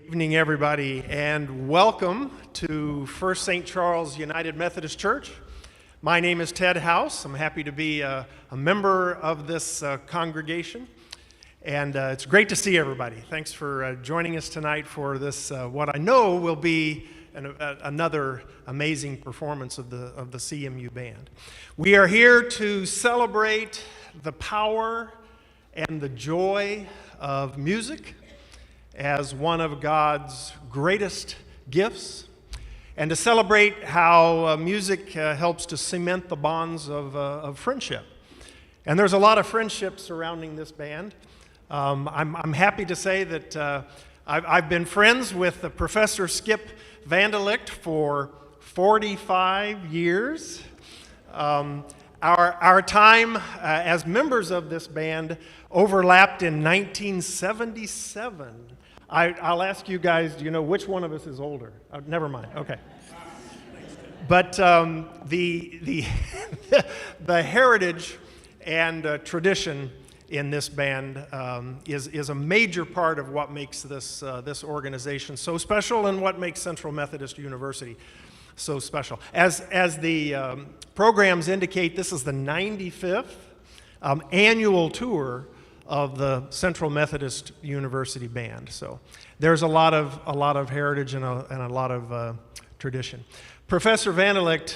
Evening, everybody, and welcome to First St. Charles United Methodist Church. My name is Ted House. I'm happy to be a member of this congregation, and it's great to see everybody. Thanks for joining us tonight for this, what I know will be another amazing performance of the CMU band. We are here to celebrate the power and the joy of music as one of God's greatest gifts, and to celebrate how music helps to cement the bonds of friendship. And there's a lot of friendship surrounding this band. I'm happy to say that I've been friends with Professor Skip Vandelicht for 45 years. Our time as members of this band overlapped in 1977. I'll ask you guys, do you know which one of us is older? Never mind, okay. But the heritage and tradition in this band is a major part of what makes this organization so special and what makes Central Methodist University so special. As the programs indicate, this is the 95th annual tour of the Central Methodist University Band. So there's a lot of heritage and a lot of tradition. Professor Vandelicht,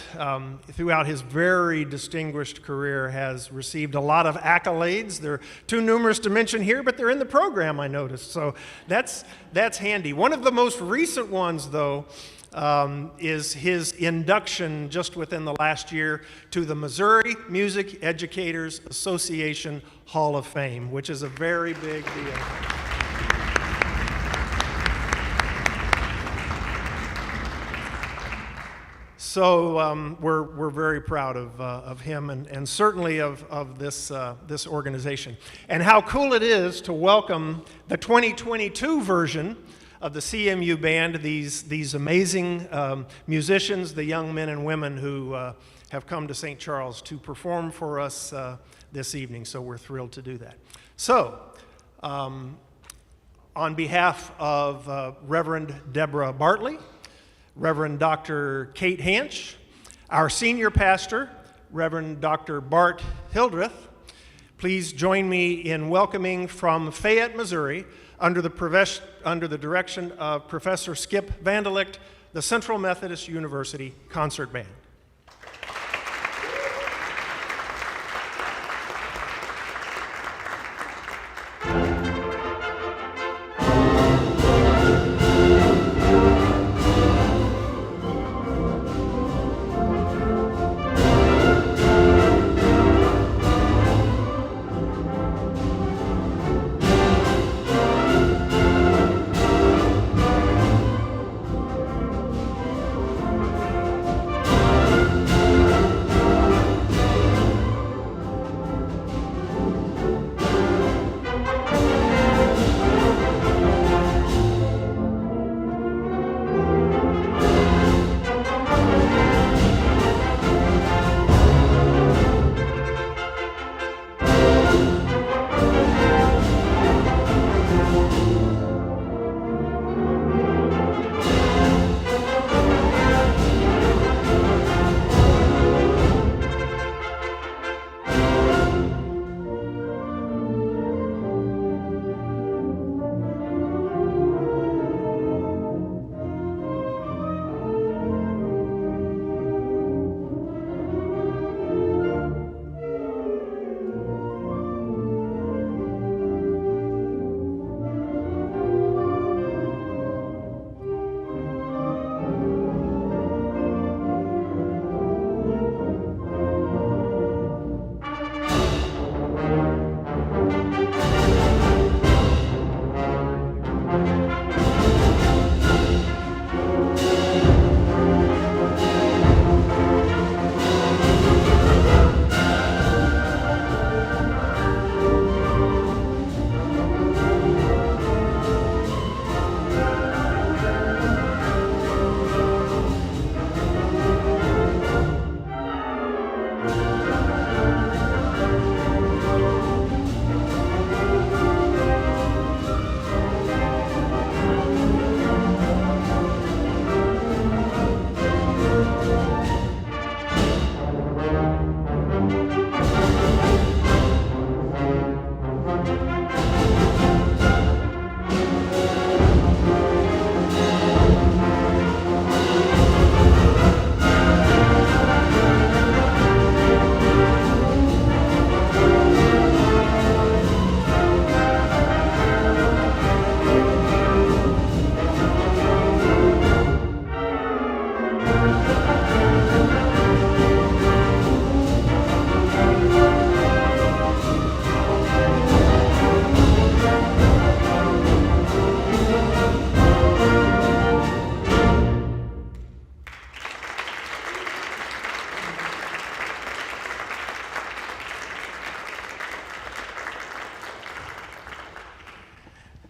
throughout his very distinguished career, has received a lot of accolades. They're too numerous to mention here, but they're in the program, I noticed. So that's handy. One of the most recent ones, though, is his induction just within the last year to the Missouri Music Educators Association Hall of Fame, which is a very big deal. So we're very proud of him and certainly of this organization. And how cool it is to welcome the 2022 version of the CMU band, these amazing musicians, the young men and women who have come to St. Charles to perform for us this evening. So we're thrilled to do that. So, on behalf of Reverend Deborah Bartley, Reverend Dr. Kate Hanch, our senior pastor, Reverend Dr. Bart Hildreth, please join me in welcoming from Fayette, Missouri, under the direction of Professor Skip Vandelicht, the Central Methodist University Concert Band.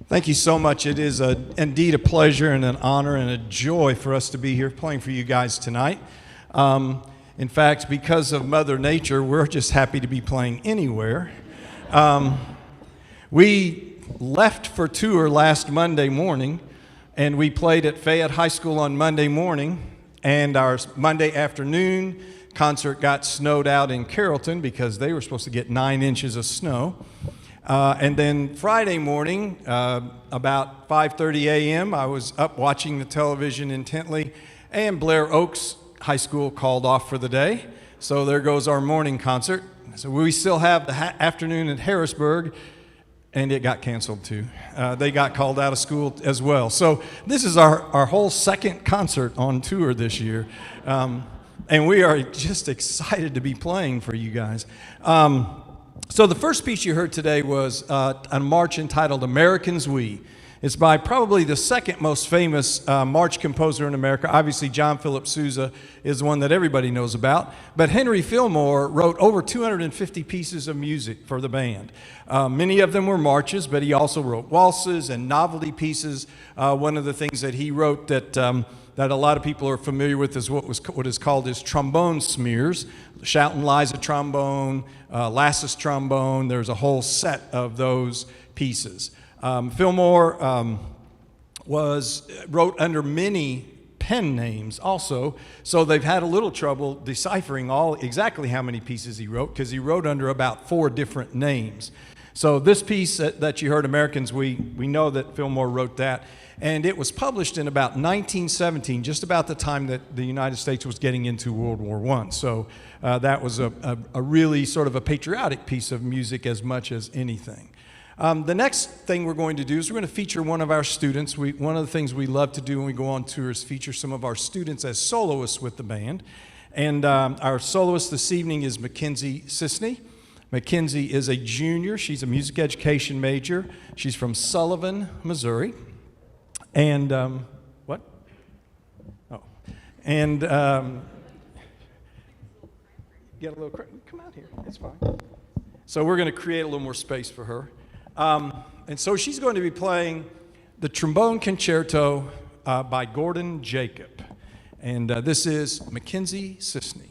Thank you so much. It is indeed a pleasure and an honor and a joy for us to be here playing for you guys tonight. In fact, because of Mother Nature, we're just happy to be playing anywhere. We left for tour last Monday morning, and we played at Fayette High School on Monday morning, and our Monday afternoon concert got snowed out in Carrollton because they were supposed to get 9 inches of snow. And then Friday morning, about 5:30 a.m., I was up watching the television intently, and Blair Oaks High School called off for the day. So there goes our morning concert. So we still have the afternoon at Harrisburg, and it got canceled too. They got called out of school as well. So this is our whole second concert on tour this year. And we are just excited to be playing for you guys. So the first piece you heard today was a march entitled Americans We. It's by probably the second most famous march composer in America. Obviously, John Philip Sousa is the one that everybody knows about. But Henry Fillmore wrote over 250 pieces of music for the band. Many of them were marches, but he also wrote waltzes and novelty pieces. One of the things that he wrote that a lot of people are familiar with is what is called his trombone smears. Shoutin' Liza trombone, Lassus trombone. There's a whole set of those pieces. Fillmore wrote under many pen names also, so they've had a little trouble deciphering exactly how many pieces he wrote, because he wrote under about 4 different names. So this piece that you heard, Americans We know that Fillmore wrote that, and it was published in about 1917, just about the time that the United States was getting into World War I. So that was a really sort of a patriotic piece of music as much as anything. The next thing we're going to do is we're going to feature one of our students. One of the things we love to do when we go on tour is feature some of our students as soloists with the band. And our soloist this evening is Mackenzie Sisney. Mackenzie is a junior. She's a music education major. She's from Sullivan, Missouri. And what? Oh, and get a little. Come out here. It's fine. So we're going to create a little more space for her. And so she's going to be playing the Trombone Concerto by Gordon Jacob. And this is Mackenzie Sisney.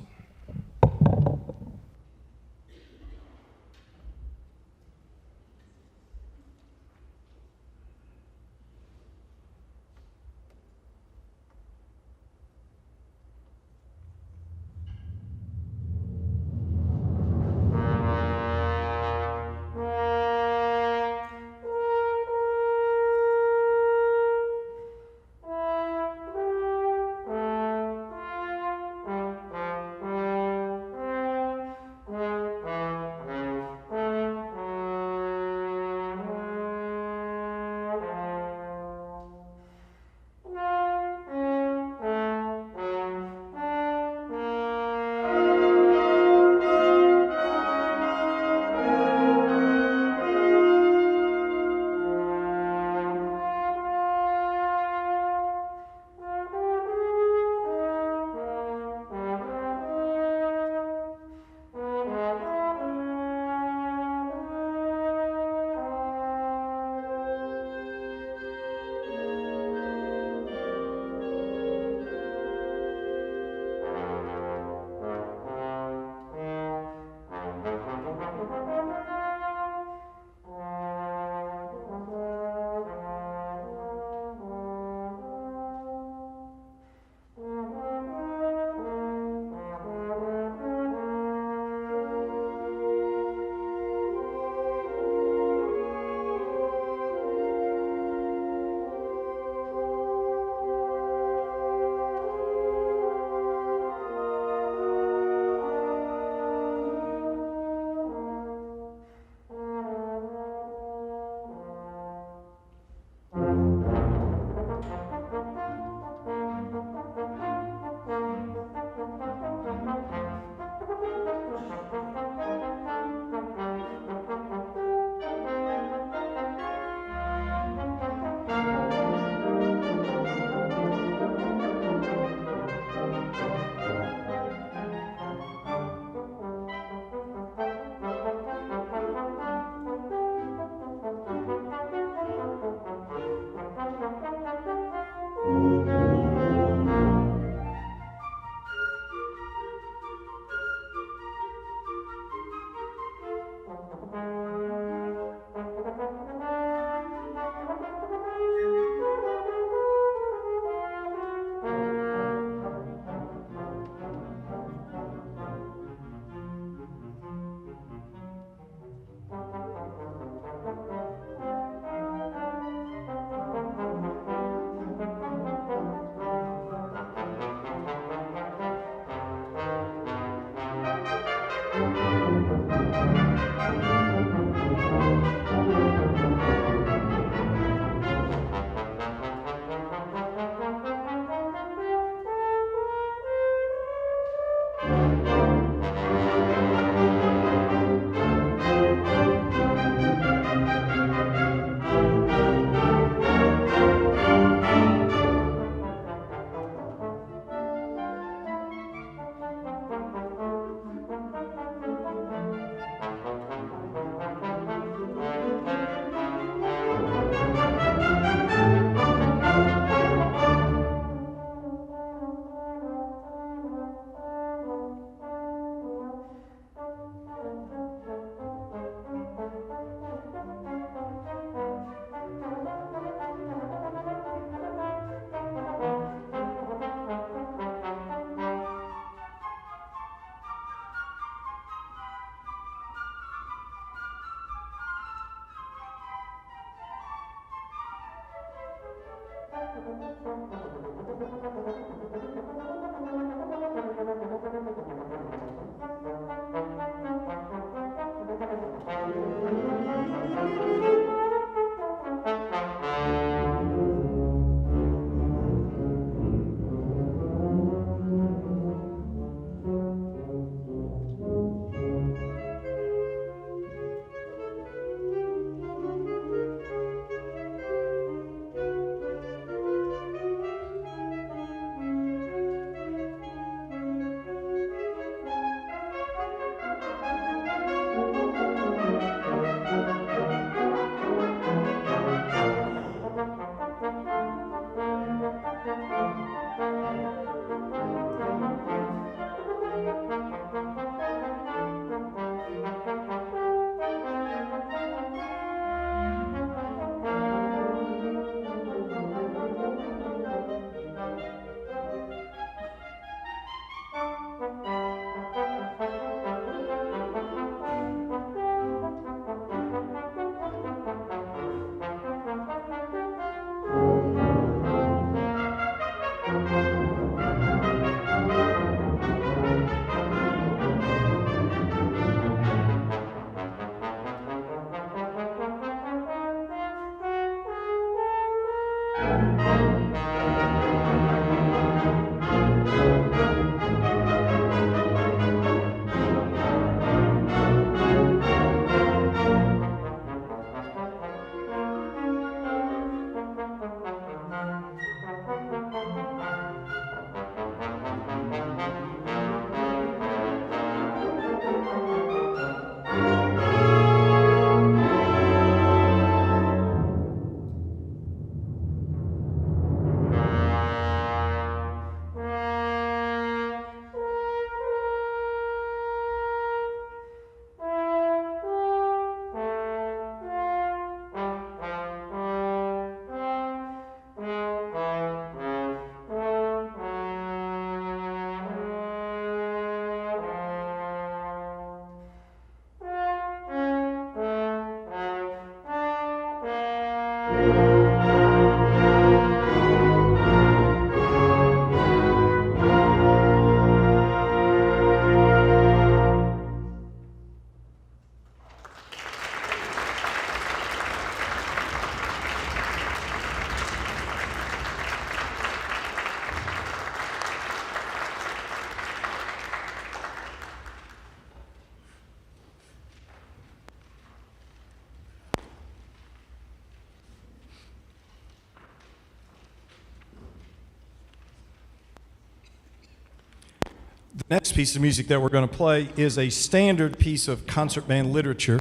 The next piece of music that we're going to play is a standard piece of concert band literature.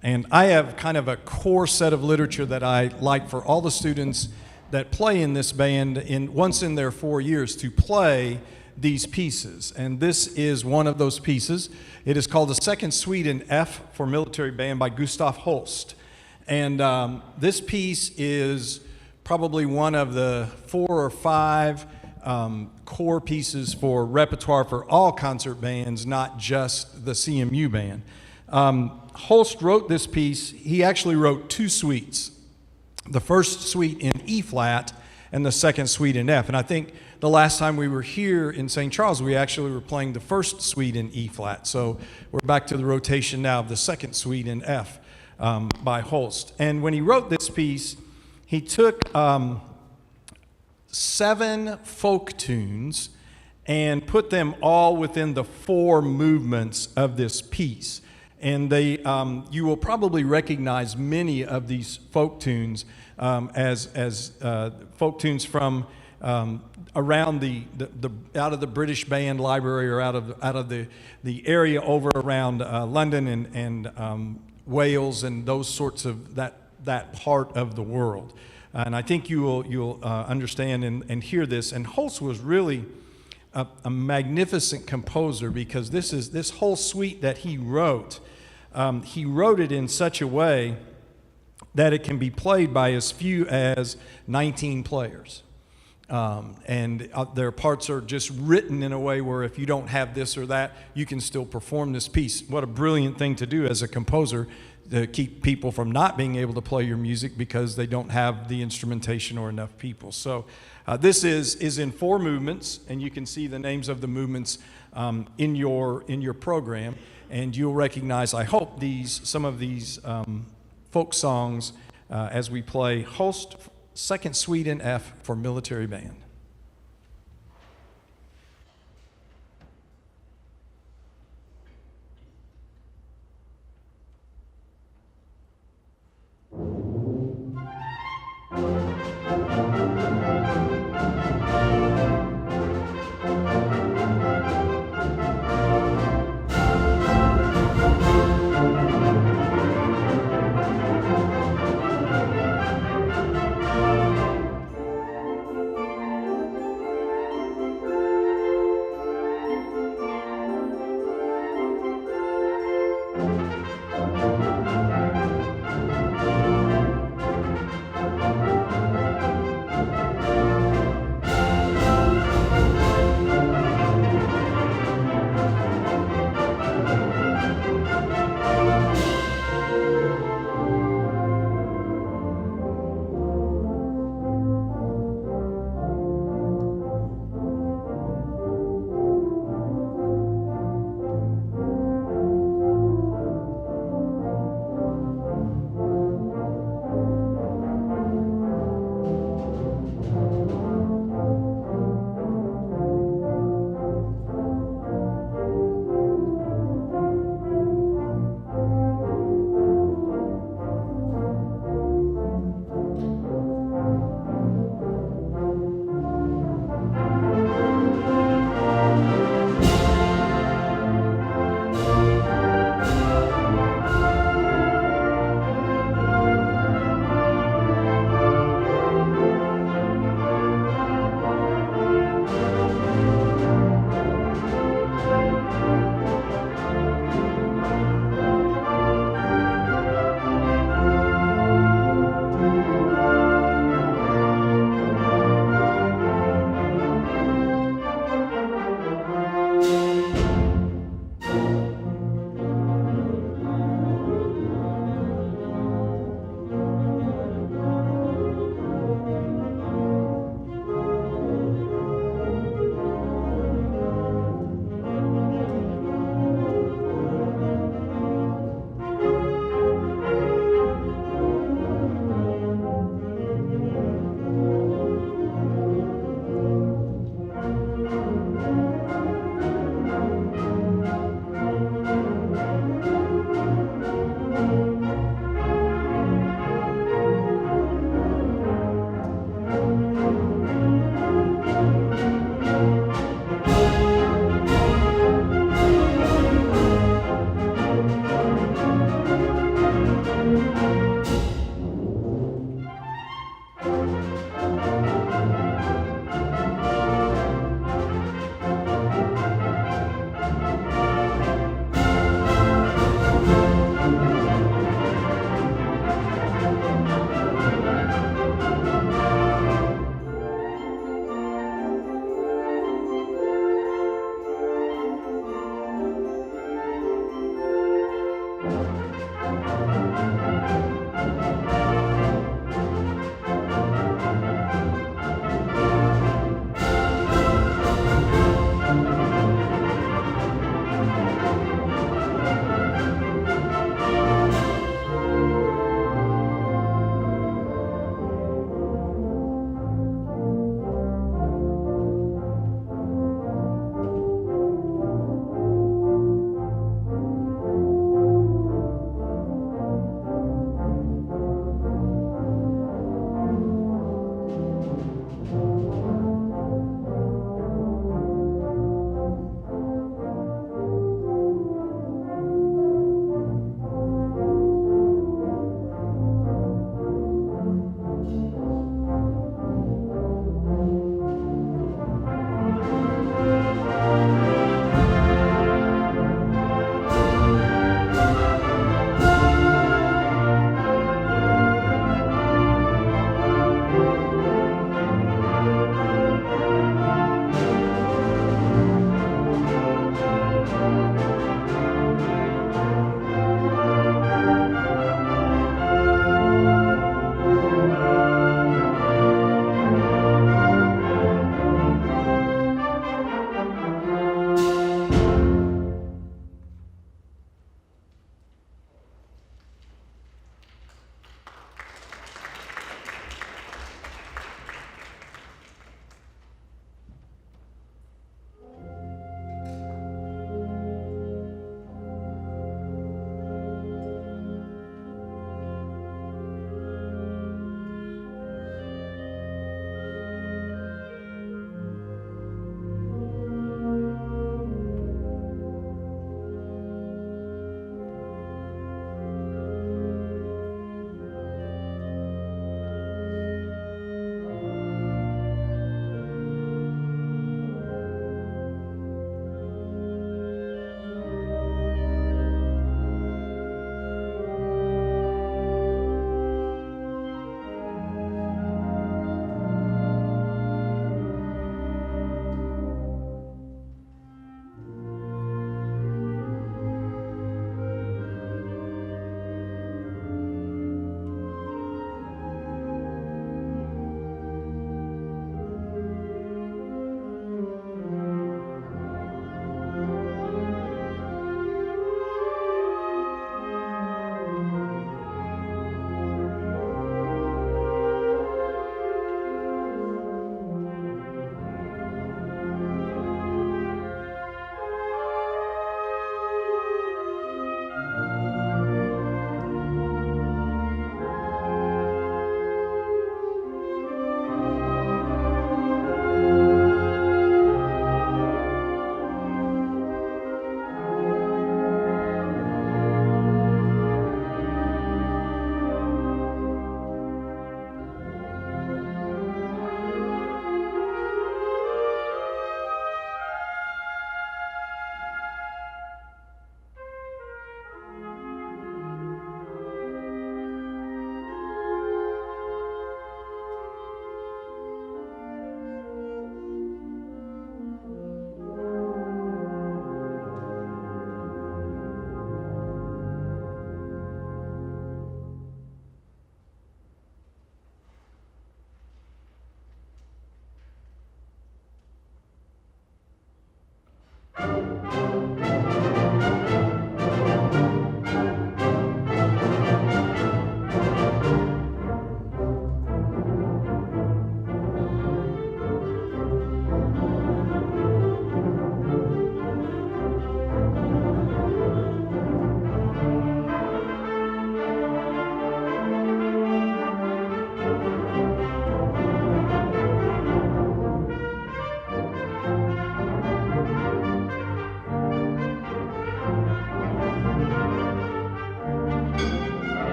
And I have kind of a core set of literature that I like for all the students that play in this band once in their 4 years to play these pieces. And this is one of those pieces. It is called the Second Suite in F for Military Band by Gustav Holst. And this piece is probably one of the 4 or 5 core pieces for repertoire for all concert bands, not just the CMU band. Holst wrote this piece. He actually wrote 2 suites. The first suite in E flat and the second suite in F. And I think the last time we were here in St. Charles, we actually were playing the first suite in E flat. So we're back to the rotation now of the second suite in F by Holst. And when he wrote this piece, he took 7 folk tunes and put them all within the 4 movements of this piece. And they, you will probably recognize many of these folk tunes as folk tunes from around out of the British Band Library or out of the area over around London and Wales and those sorts of that part of the world. And I think you'll understand and hear this. And Holst was really a magnificent composer, because this whole suite that he wrote it in such a way that it can be played by as few as 19 players. And their parts are just written in a way where if you don't have this or that, you can still perform this piece. What a brilliant thing to do as a composer, to keep people from not being able to play your music because they don't have the instrumentation or enough people. So this is in 4 movements, and you can see the names of the movements in your program, and you'll recognize, I hope, some of these folk songs as we play Holst Second Suite in F for military band.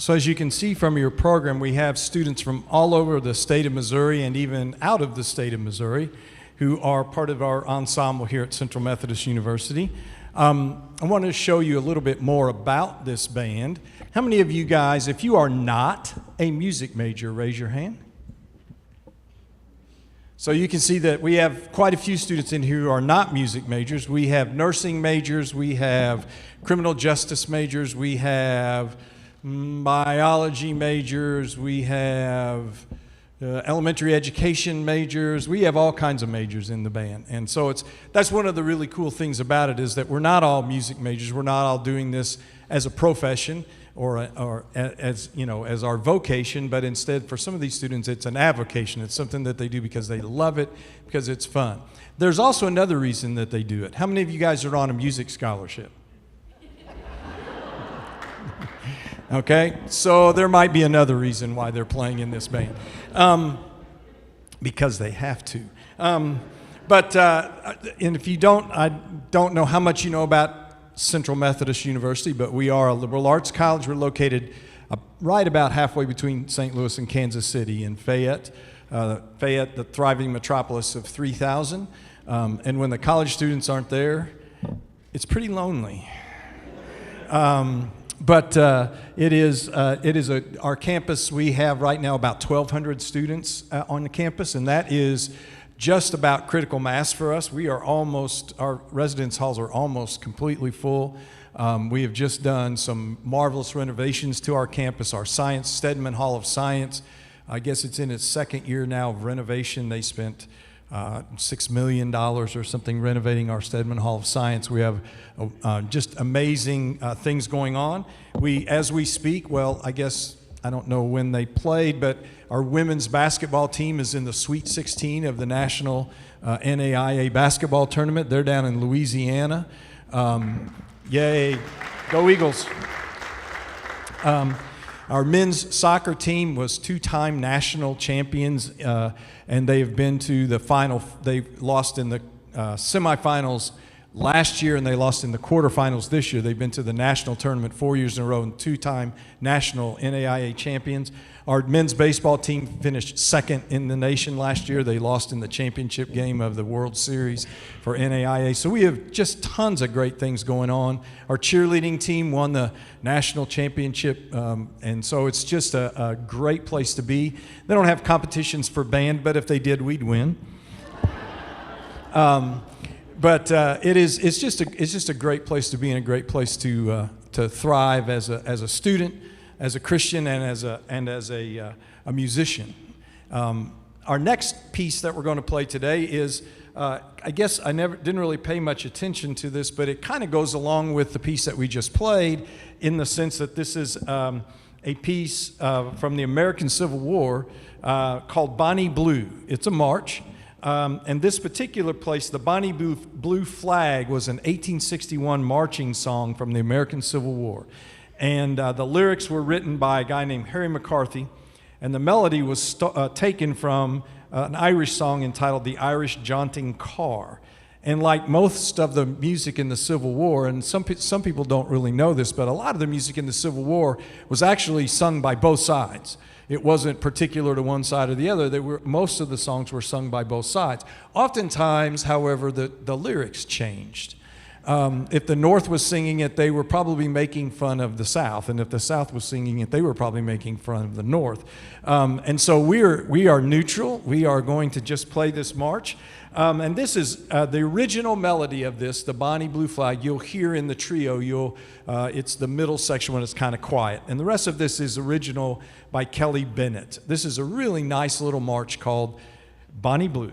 So as you can see from your program, we have students from all over the state of Missouri and even out of the state of Missouri who are part of our ensemble here at Central Methodist University. I want to show you a little bit more about this band. How many of you guys, if you are not a music major, raise your hand? So you can see that we have quite a few students in here who are not music majors. We have nursing majors, we have criminal justice majors, we have biology majors, we have elementary education majors. We have all kinds of majors in the band. And so that's one of the really cool things about it, is that we're not all music majors. We're not all doing this as a profession or as, you know, as our vocation, but instead for some of these students it's an avocation. It's something that they do because they love it, because it's fun. There's also another reason that they do it. How many of you guys are on a music scholarship? Okay, so there might be another reason why they're playing in this band, because they have to. And if you don't, I don't know how much you know about Central Methodist University, but we are a liberal arts college. We're located right about halfway between St. Louis and Kansas City in Fayette. Fayette, the thriving metropolis of 3,000. And when the college students aren't there, it's pretty lonely. But it is our campus. We have right now about 1,200 students on the campus, and that is just about critical mass for us. Our residence halls are almost completely full. We have just done some marvelous renovations to our campus. Our Stedman Hall of Science, I guess it's in its second year now of renovation. They spent $6 million or something renovating our Stedman Hall of Science. We have just amazing things going on. As we speak, well, I guess I don't know when they played, but our women's basketball team is in the Sweet 16 of the National NAIA basketball tournament. They're down in Louisiana. Yay, go Eagles. Our men's soccer team was two-time national champions, and they have been to the final. They lost in the semifinals last year, and they lost in the quarterfinals this year. They've been to the national tournament 4 years in a row and two-time national NAIA champions. Our men's baseball team finished second in the nation last year. They lost in the championship game of the World Series for NAIA. So we have just tons of great things going on. Our cheerleading team won the national championship, and so it's just a great place to be. They don't have competitions for band, but if they did, we'd win. It's just a great place to be and a great place to thrive as a student, as a Christian, and as a musician. Our next piece that we're going to play today is, I guess I didn't really pay much attention to this, but it kind of goes along with the piece that we just played, in the sense that this is a piece from the American Civil War called Bonnie Blue. It's a march. And this particular place, the Bonnie Blue Flag, was an 1861 marching song from the American Civil War. And the lyrics were written by a guy named Harry McCarthy, and the melody was taken from an Irish song entitled The Irish Jaunting Car. And like most of the music in the Civil War, and some people don't really know this, but a lot of the music in the Civil War was actually sung by both sides. It wasn't particular to one side or the other. Most of the songs were sung by both sides. Oftentimes, however, the lyrics changed. If the North was singing it, they were probably making fun of the South, and if the South was singing it, they were probably making fun of the North. And so we are neutral. We are going to just play this march. And this is the original melody of this, the Bonnie Blue Flag. You'll hear in the trio, it's the middle section when it's kind of quiet. And the rest of this is original by Kelly Bennett. This is a really nice little march called Bonnie Blue.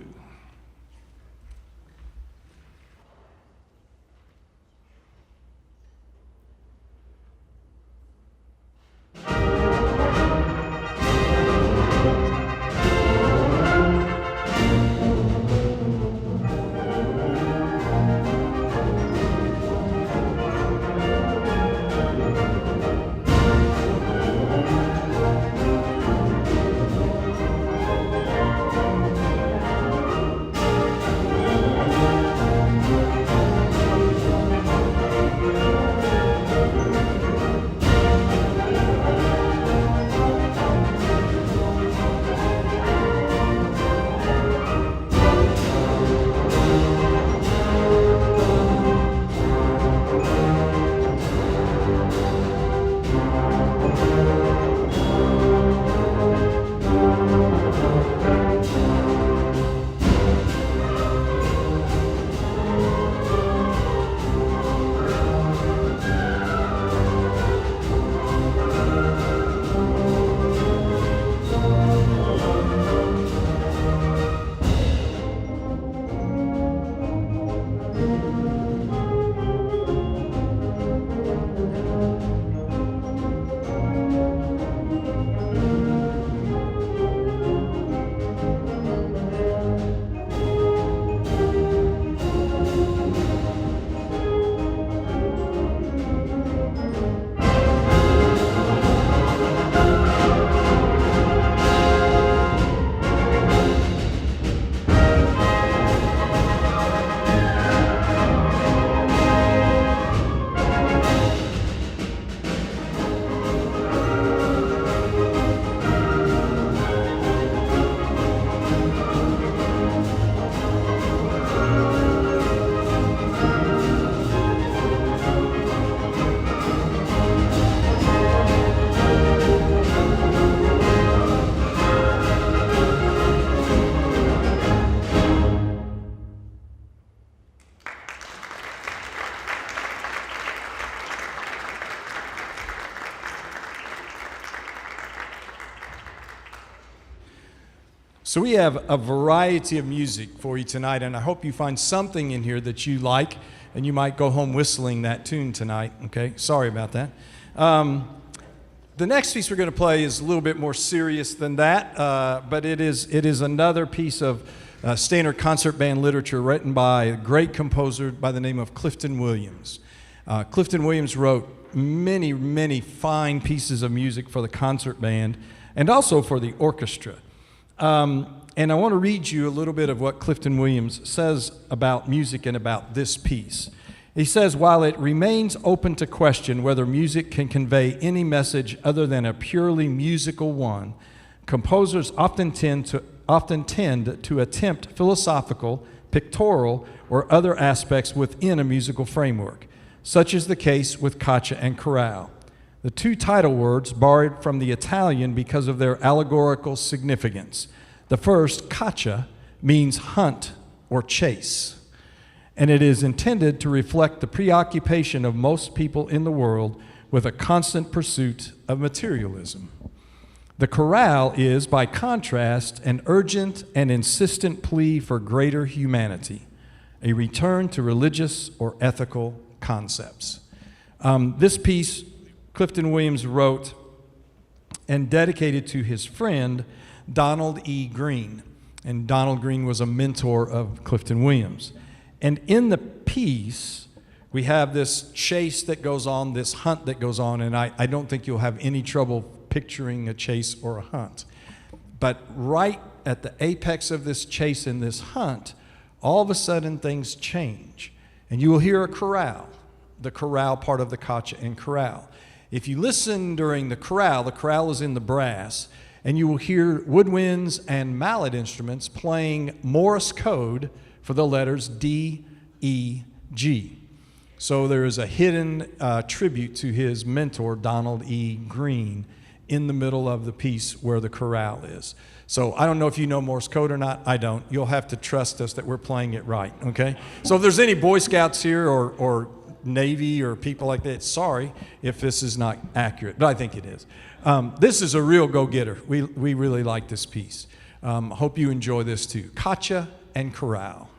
So we have a variety of music for you tonight, and I hope you find something in here that you like, and you might go home whistling that tune tonight, okay? Sorry about that. The next piece we're going to play is a little bit more serious than that, but it is another piece of standard concert band literature written by a great composer by the name of Clifton Williams. Clifton Williams wrote many, many fine pieces of music for the concert band and also for the orchestra. And I want to read you a little bit of what Clifton Williams says about music and about this piece. He says, while it remains open to question whether music can convey any message other than a purely musical one, composers often tend to attempt philosophical, pictorial, or other aspects within a musical framework. Such is the case with caccia and chorale, the two title words borrowed from the Italian because of their allegorical significance. The first, caccia, means hunt or chase, and it is intended to reflect the preoccupation of most people in the world with a constant pursuit of materialism. The chorale is, by contrast, an urgent and insistent plea for greater humanity, a return to religious or ethical concepts. This piece Clifton Williams wrote and dedicated to his friend Donald E. Green. And Donald Green was a mentor of Clifton Williams. And in the piece, we have this chase that goes on, this hunt that goes on, and I don't think you'll have any trouble picturing a chase or a hunt. But right at the apex of this chase and this hunt, all of a sudden things change. And you will hear a chorale, the chorale part of the caccia and chorale. If you listen during the chorale is in the brass, and you will hear woodwinds and mallet instruments playing Morse code for the letters D, E, G. So there is a hidden tribute to his mentor, Donald E. Green, in the middle of the piece where the chorale is. So I don't know if you know Morse code or not. I don't. You'll have to trust us that we're playing it right, okay? So if there's any Boy Scouts here or Navy or people like that, sorry if this is not accurate, but I think it is. This is a real go-getter. We really like this piece. Hope you enjoy this too. Caccia and chorale.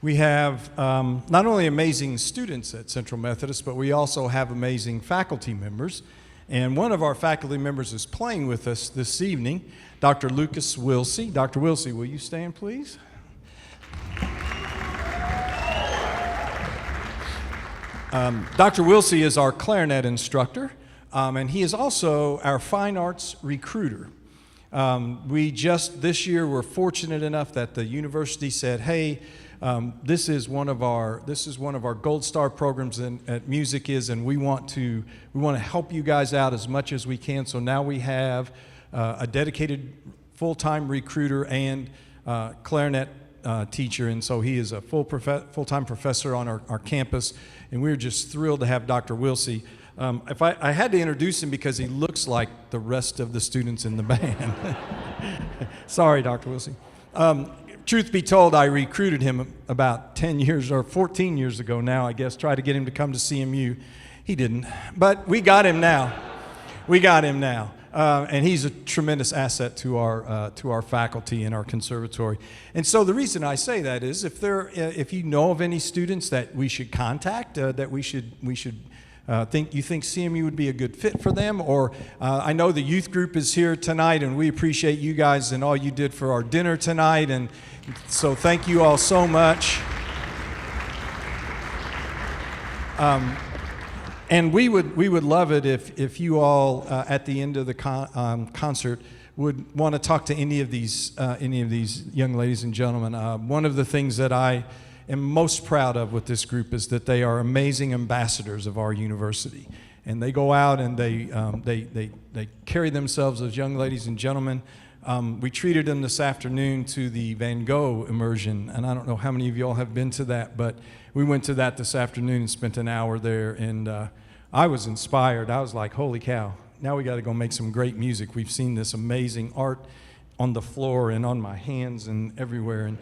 We have not only amazing students at Central Methodist, but we also have amazing faculty members. And one of our faculty members is playing with us this evening, Dr. Lucas Wilsey. Dr. Wilsey, will you stand, please? Dr. Wilsey is our clarinet instructor, and he is also our fine arts recruiter. We just this year were fortunate enough that the university said, "Hey, this is one of our Gold Star programs at Music is, and we want to help you guys out as much as we can." So now we have a dedicated full-time recruiter and clarinet teacher, and so he is a full-time professor on our campus, and we're just thrilled to have Dr. Wilsey. If I had to introduce him because he looks like the rest of the students in the band. Sorry, Dr. Wilsey. Truth be told, I recruited him about 10 years or 14 years ago now, I guess, tried to get him to come to CMU. He didn't, but we got him now. And he's a tremendous asset to our faculty and our conservatory. And so the reason I say that is if you know of any students that we should contact, that we should think CMU would be a good fit for them, or I know the youth group is here tonight, and we appreciate you guys and all you did for our dinner tonight, and so thank you all so much. And we would love it if you all at the end of the concert would want to talk to any of these young ladies and gentlemen. One of the things that I am most proud of with this group is that they are amazing ambassadors of our university, and they go out and they carry themselves as young ladies and gentlemen. We treated them this afternoon to the Van Gogh immersion, and I don't know how many of you all have been to that, but we went to that this afternoon and spent an hour there, and I was inspired. I was like, holy cow, now we got to go make some great music. We've seen this amazing art on the floor and on my hands and everywhere,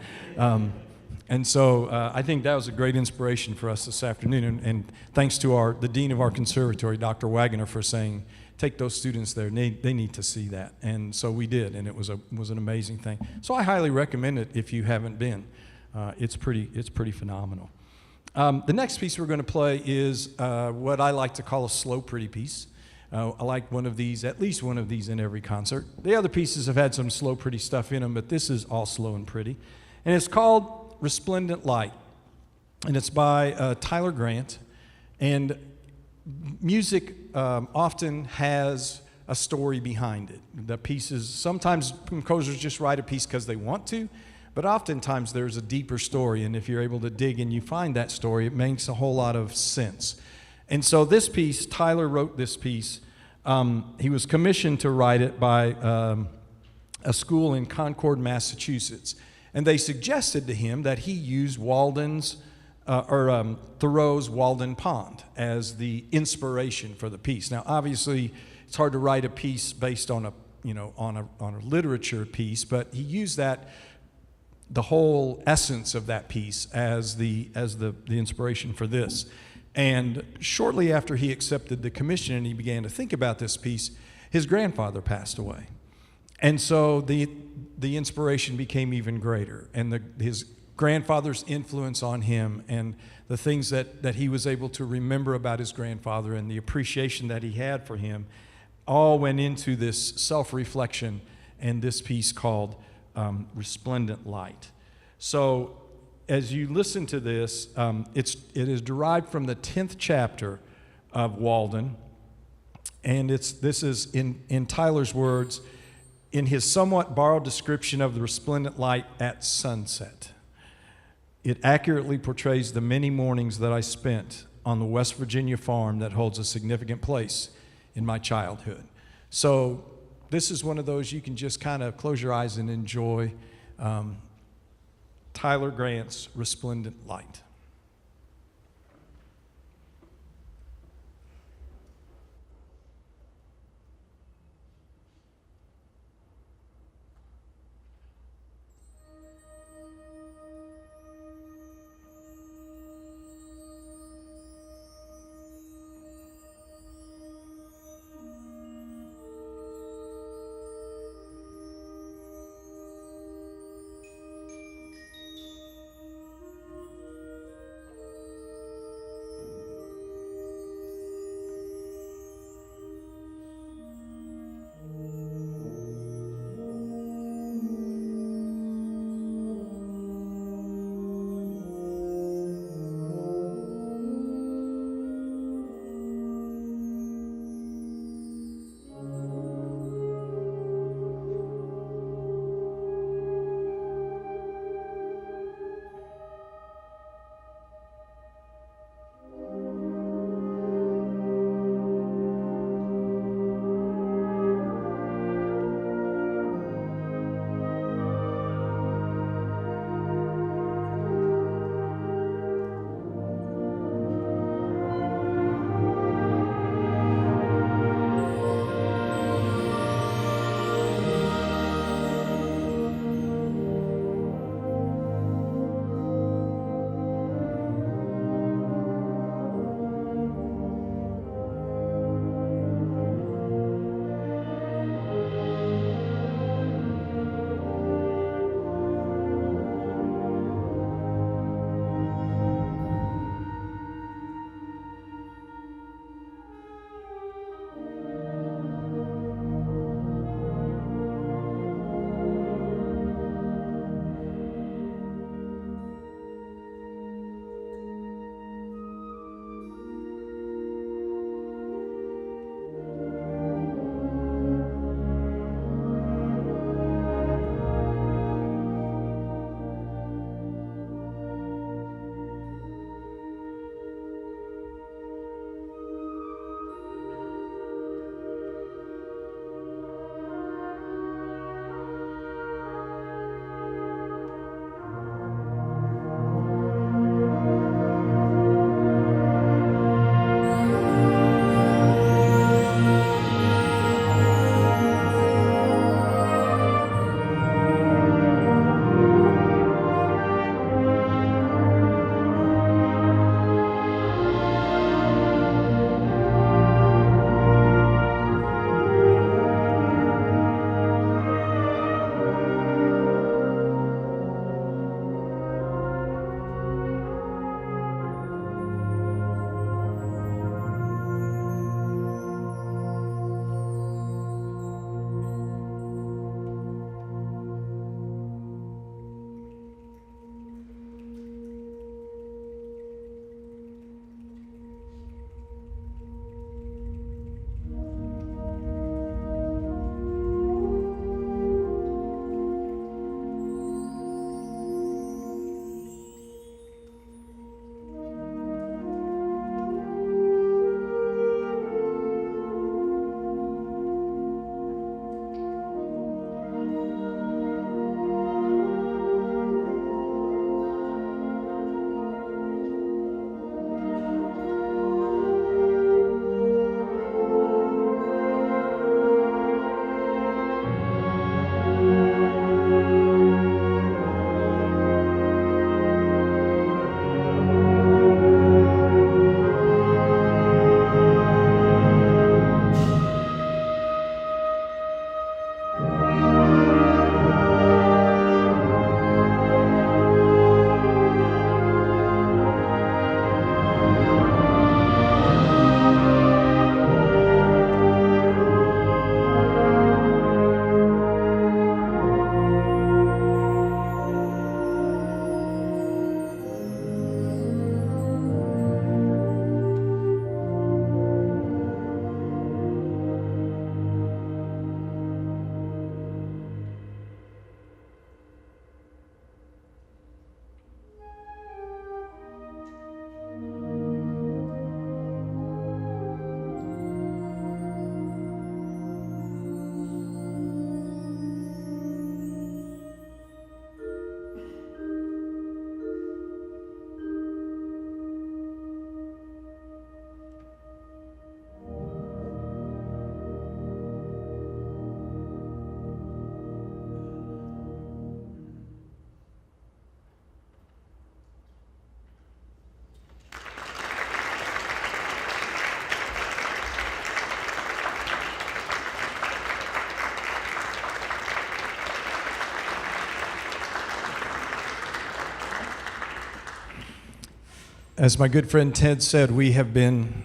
and so I think that was a great inspiration for us this afternoon, and thanks to the dean of our conservatory, Dr. Wagner, for saying, take those students there. They need to see that, and so we did, and it was an amazing thing. So I highly recommend it if you haven't been. It's pretty phenomenal. The next piece we're going to play is what I like to call a slow, pretty piece. I like at least one of these in every concert. The other pieces have had some slow, pretty stuff in them, but this is all slow and pretty, and it's called Resplendent Light, and it's by Tyler Grant. And music often has a story behind it. The pieces, sometimes composers just write a piece because they want to, but oftentimes there's a deeper story, and if you're able to dig and you find that story, it makes a whole lot of sense. And so this piece, Tyler wrote this piece. He was commissioned to write it by a school in Concord, Massachusetts. And they suggested to him that he use Thoreau's Walden Pond as the inspiration for the piece. Now, obviously, it's hard to write a piece based on a literature piece, but he used the whole essence of that piece as the inspiration for this. And shortly after he accepted the commission and he began to think about this piece, his grandfather passed away. And so the inspiration became even greater, and his grandfather's influence on him and the things that he was able to remember about his grandfather and the appreciation that he had for him all went into this self-reflection and this piece called Resplendent Light. So as you listen to this, it is derived from the 10th chapter of Walden, and this is in Tyler's words, in his somewhat borrowed description of the resplendent light at sunset. It accurately portrays the many mornings that I spent on the West Virginia farm that holds a significant place in my childhood. So this is one of those you can just kind of close your eyes and enjoy. Tyler Grant's Resplendent Light. as my good friend Ted said, we have been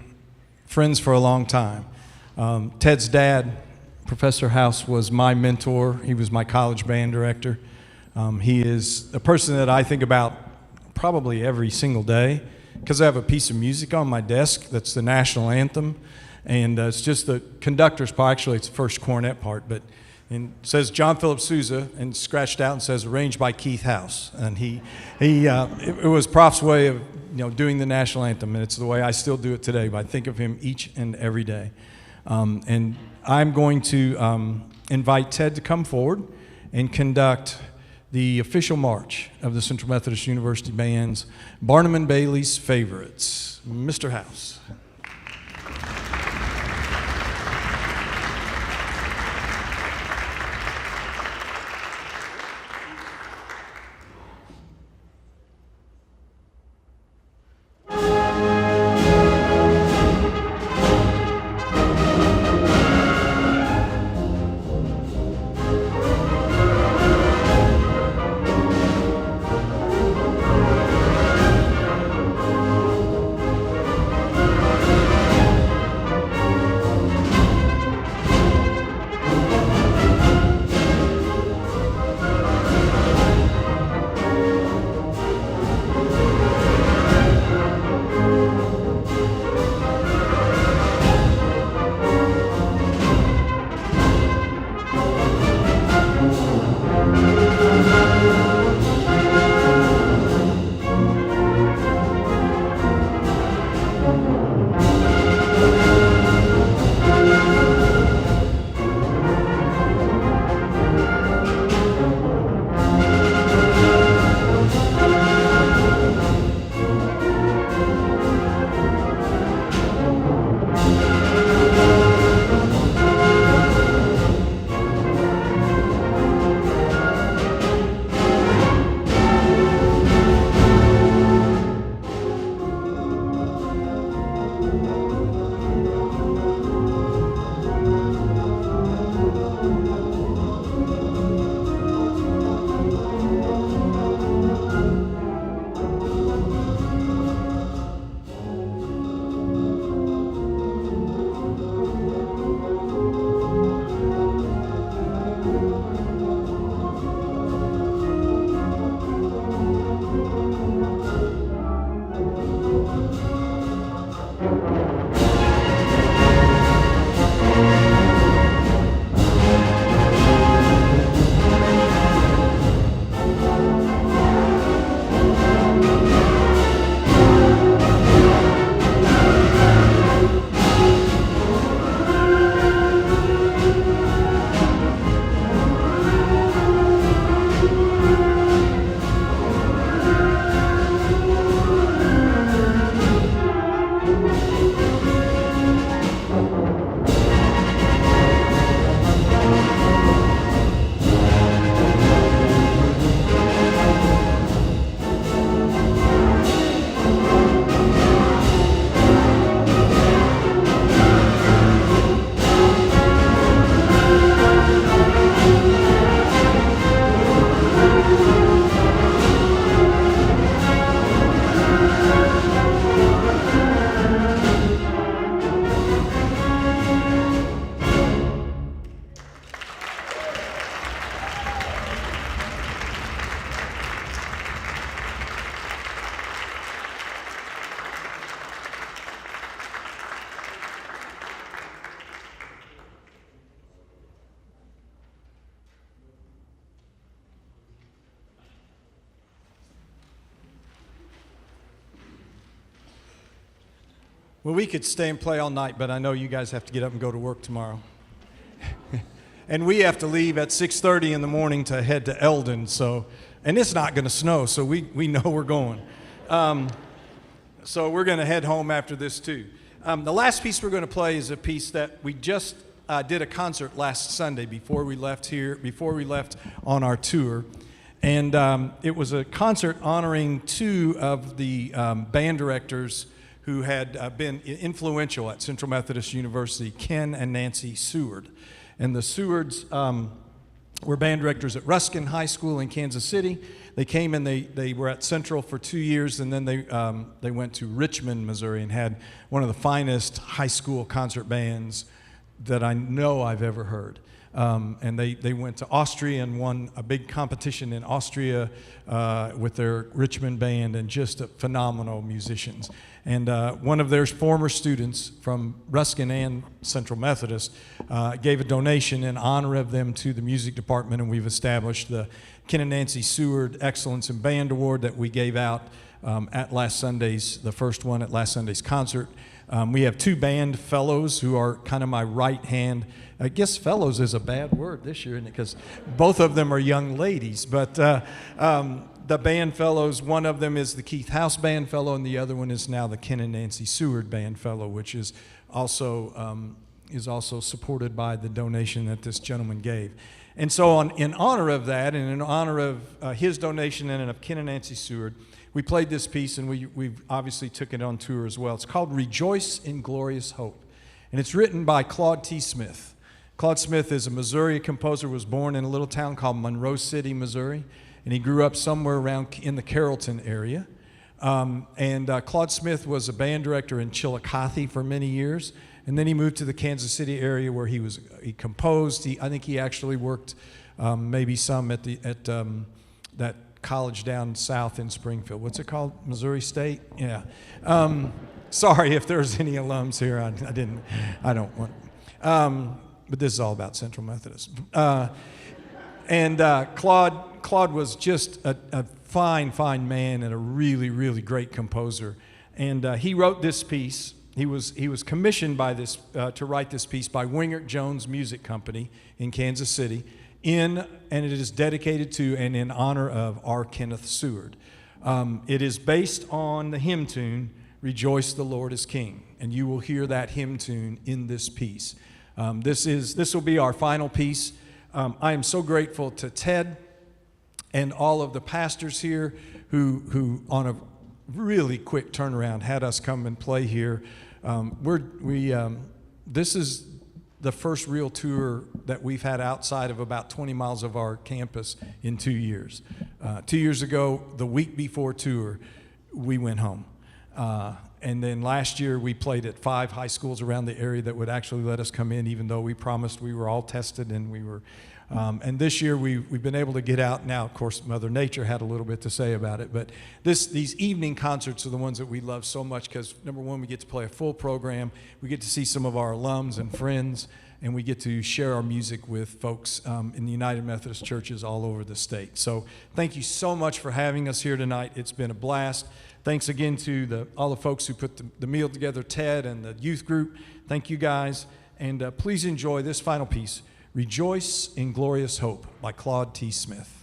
friends for a long time. Ted's dad, Professor House, was my mentor. He was my college band director. He is a person that I think about probably every single day because I have a piece of music on my desk that's the national anthem, and it's just the conductor's part. Actually, it's the first cornet part, but it says John Philip Sousa and scratched out and says arranged by Keith House, and it was Prof's way of doing the national anthem, and it's the way I still do it today. But I think of him each and every day, and I'm going to invite Ted to come forward and conduct the official march of the Central Methodist University Band's Barnum and Bailey's Favorites. Mr. House. Well, we could stay and play all night, but I know you guys have to get up and go to work tomorrow. And we have to leave at 6:30 in the morning to head to Eldon, and it's not going to snow, so we know we're going. So we're going to head home after this, too. The last piece we're going to play is a piece that we just did a concert last Sunday before we left on our tour. And it was a concert honoring two of the band directors who had been influential at Central Methodist University, Ken and Nancy Seward. And the Sewards were band directors at Ruskin High School in Kansas City. They came and they were at Central for 2 years, and then they went to Richmond, Missouri, and had one of the finest high school concert bands that I know I've ever heard. And they went to Austria and won a big competition in Austria with their Richmond band, and just phenomenal musicians. And one of their former students from Ruskin and Central Methodist gave a donation in honor of them to the music department, and we've established the Ken and Nancy Seward Excellence in Band Award that we gave out at last Sunday's, the first one at last Sunday's concert. We have 2 band fellows who are kind of my right hand. I guess fellows is a bad word this year, isn't it? Because both of them are young ladies. But the band fellows, one of them is the Keith House Band Fellow, and the other one is now the Ken and Nancy Seward Band Fellow, which is also supported by the donation that this gentleman gave. And so in honor of that, and in honor of his donation and of Ken and Nancy Seward, we played this piece, and we've obviously took it on tour as well. It's called Rejoice in Glorious Hope, and it's written by Claude T. Smith. Claude Smith is a Missouri composer, was born in a little town called Monroe City, Missouri, and he grew up somewhere around in the Carrollton area. Claude Smith was a band director in Chillicothe for many years, and then he moved to the Kansas City area where he composed. I think he actually worked maybe some at that college down south in Springfield. What's it called? Missouri State? Yeah. Sorry if there's any alums here. I don't want. But this is all about Central Methodist. Claude was just a fine man and a really, really great composer. And he wrote this piece. He was commissioned by to write this piece by Wingert Jones Music Company in Kansas City, and it is dedicated to and in honor of R. Kenneth Seward. It is based on the hymn tune, Rejoice the Lord is King, and you will hear that hymn tune in this piece. This will be our final piece. I am so grateful to Ted and all of the pastors here who on a really quick turnaround had us come and play here. This is the first real tour that we've had outside of about 20 miles of our campus in 2 years. 2 years ago, the week before tour, we went home. And then last year, we played at 5 high schools around the area that would actually let us come in, even though we promised we were all tested and we were. And this year, we've been able to get out. Now, of course, Mother Nature had a little bit to say about it. But these evening concerts are the ones that we love so much because, number one, we get to play a full program. We get to see some of our alums and friends, and we get to share our music with folks in the United Methodist churches all over the state. So thank you so much for having us here tonight. It's been a blast. Thanks again to all the folks who put the meal together, Ted and the youth group. Thank you guys. And please enjoy this final piece, Rejoice in Glorious Hope by Claude T. Smith.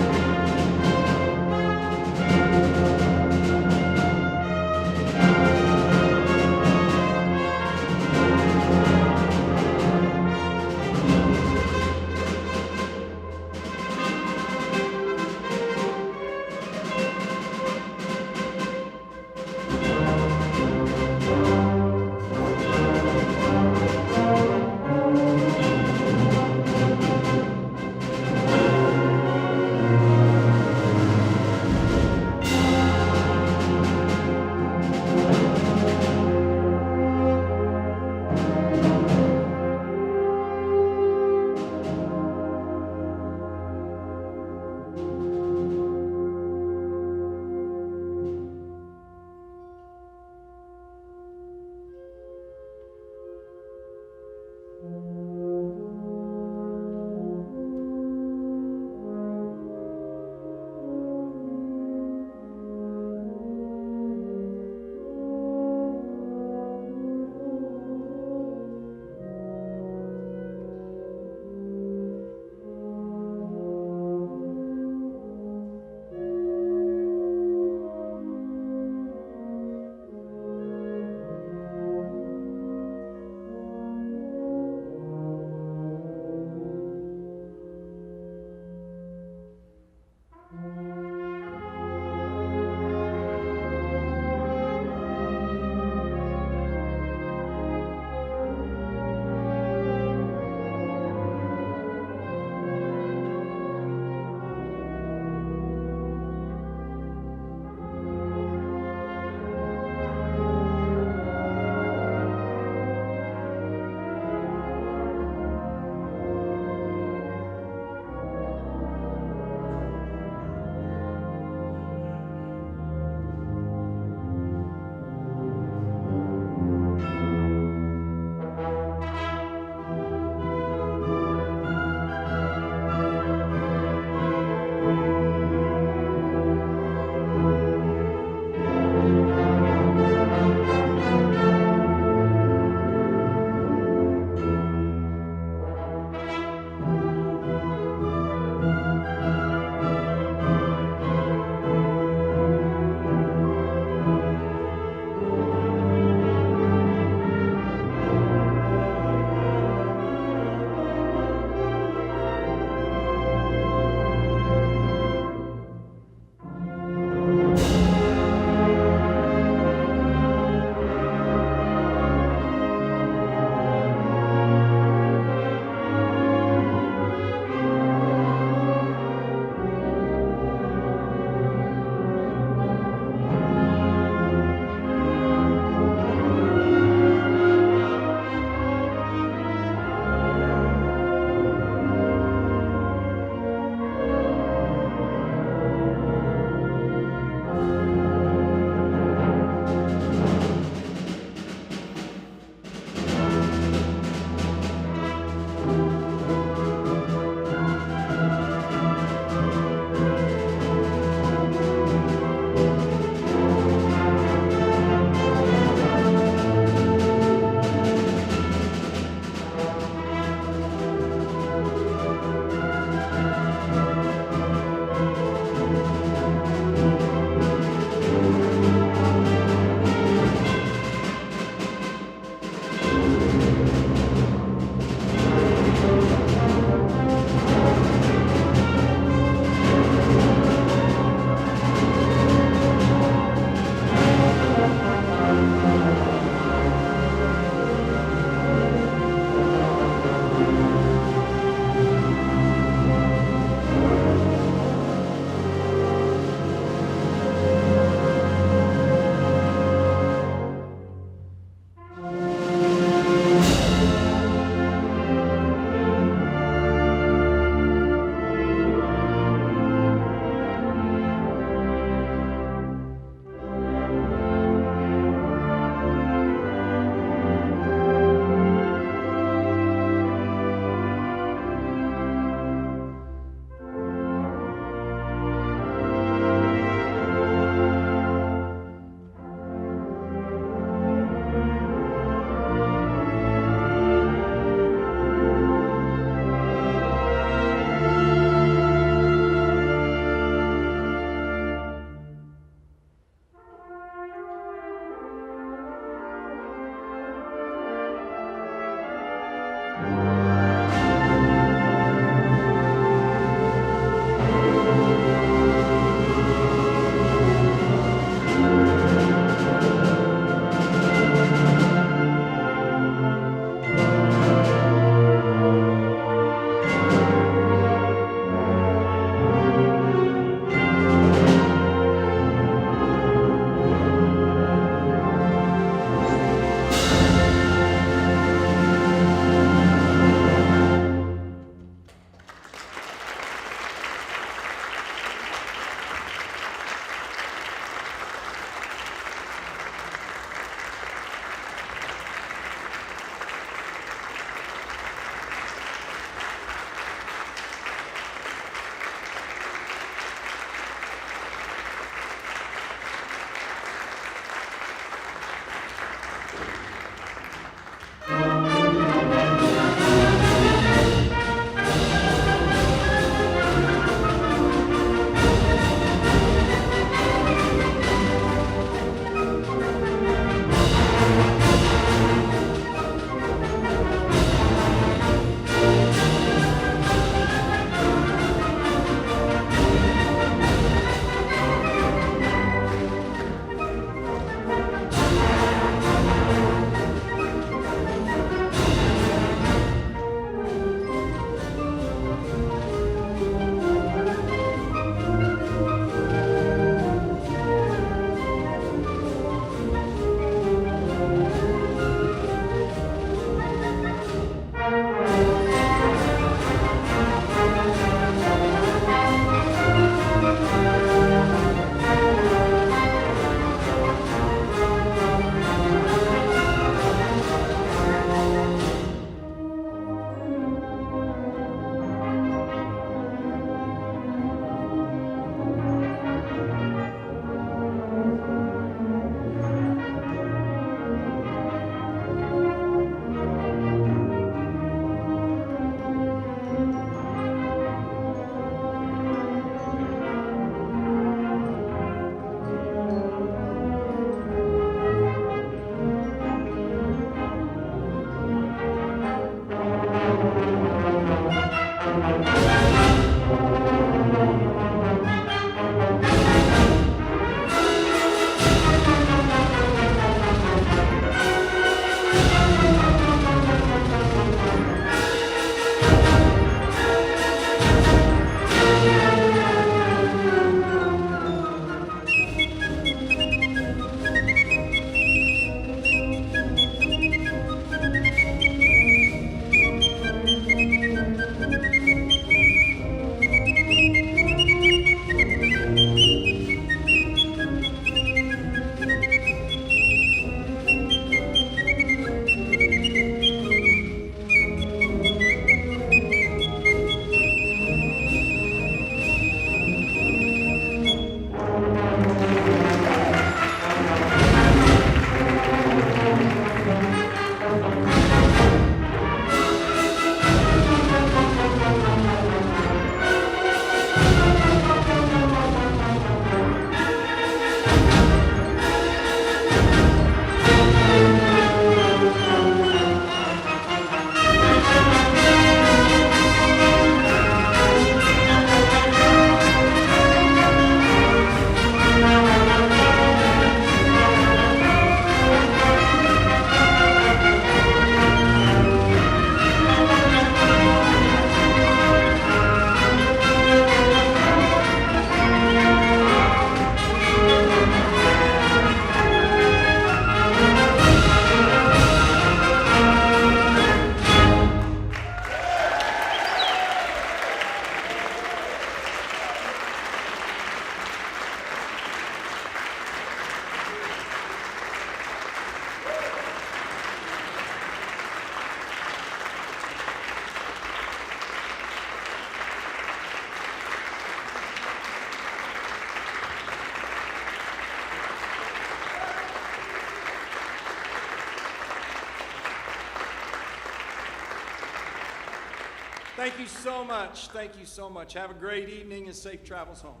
Thank you so much. Thank you so much. Have a great evening and safe travels home.